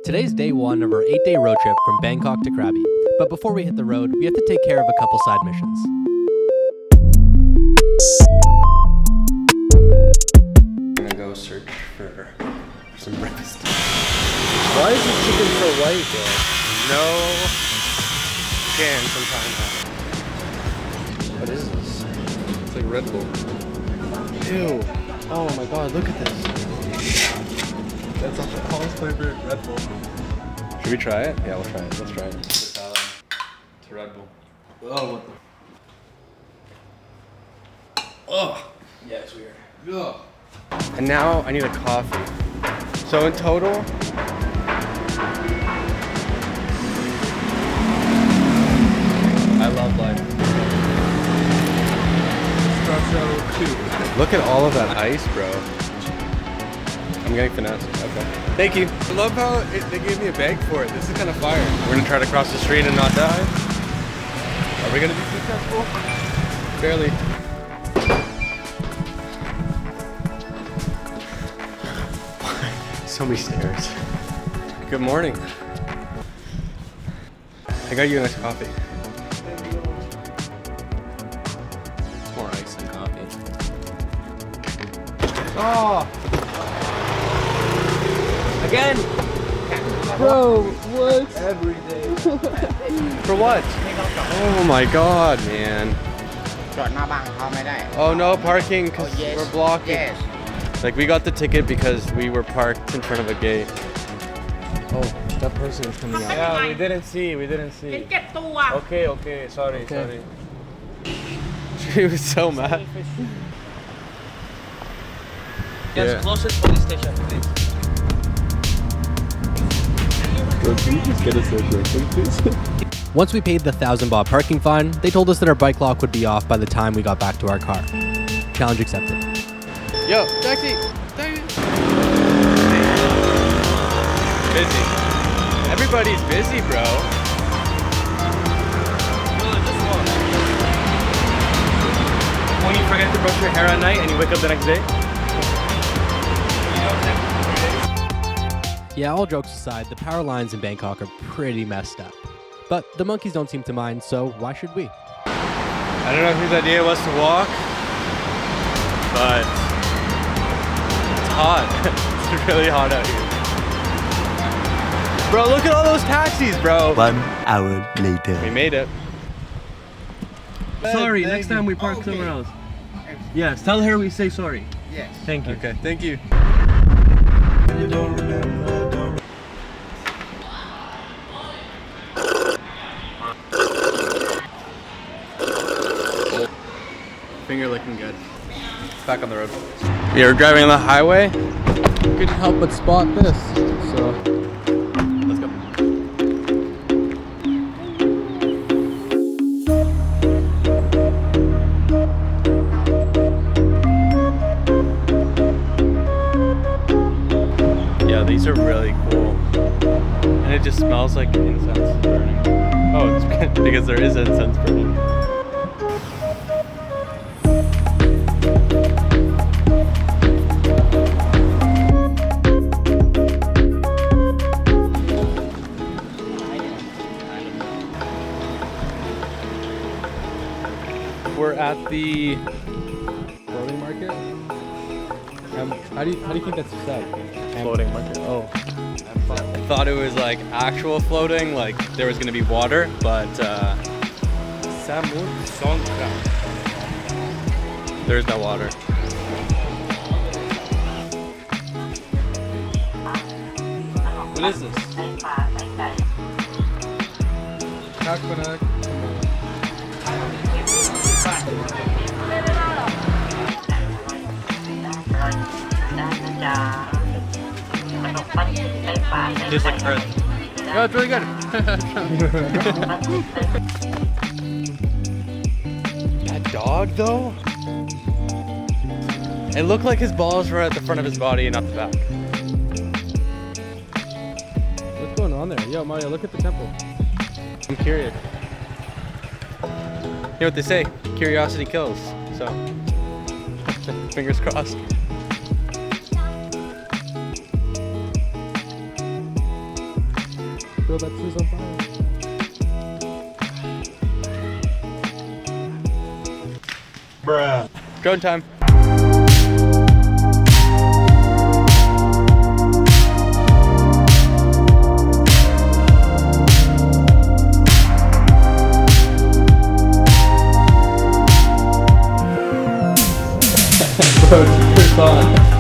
Today's day one of our 8-day road trip from Bangkok to Krabi. But before we hit the road, we have to take care of a couple side missions. I'm gonna go search for some breakfast. Why is the chicken so white, bro? No can from Thailand. What is this? It's like Red Bull. Ew. Oh my god, look at this. That's a Paul's favorite Red Bull. Should we try it? Yeah, we'll try it. Let's try it. It's Red Bull. Oh, what the? Oh. Yeah, it's weird. Ugh. And now I need a coffee. So in total, I love life. Espresso 2. Look at all of that ice, bro. I'm getting finesse. Okay. Thank you. I love how they gave me a bag for it. This is kind of fire. We're gonna try to cross the street and not die. Are we gonna be successful? Barely. So many stairs. Good morning. I got you a nice coffee. More ice than coffee. Oh! Again! Bro, what? Every day. For what? Oh my god, man. Oh no, parking because we're blocking. Like we got the ticket because we were parked in front of a gate. Oh, that person is coming out. Yeah, we didn't see. Okay, sorry. She was so mad. Yes, closest police station, please. Bro, can you just get us a drink, please? Once we paid the 1,000 baht parking fine, they told us that our bike lock would be off by the time we got back to our car. Challenge accepted. Yo, taxi! Busy. Everybody's busy, bro. When you forget to brush your hair at night and you wake up the next day? Yeah, all jokes aside, the power lines in Bangkok are pretty messed up. But the monkeys don't seem to mind, so why should we? I don't know whose idea it was to walk, but it's hot. It's really hot out here. Bro, look at all those taxis, bro. 1 hour later. We made it. Sorry, next time we park somewhere else. Yes, tell her we say sorry. Yes. Thank you. Okay, thank you. Finger looking good. Back on the road. We are driving on the highway. Couldn't help but spot this, so. Let's go. Yeah, these are really cool. And it just smells like incense burning. Oh, it's because there is incense burning. We're at the floating market. How do you think that's said? Floating market. Oh. I thought it was like actual floating, like there was gonna be water, but there's no water. What is this? Tastes like earth. Oh, it's really good. That dog though? It looked like his balls were at the front of his body and not the back. What's going on there? Yo, Mario, look at the temple. I'm curious. You know what they say? Curiosity kills. So, fingers crossed. Bro, that tree's on fire. Bruh. Drone time. Bro, it's on.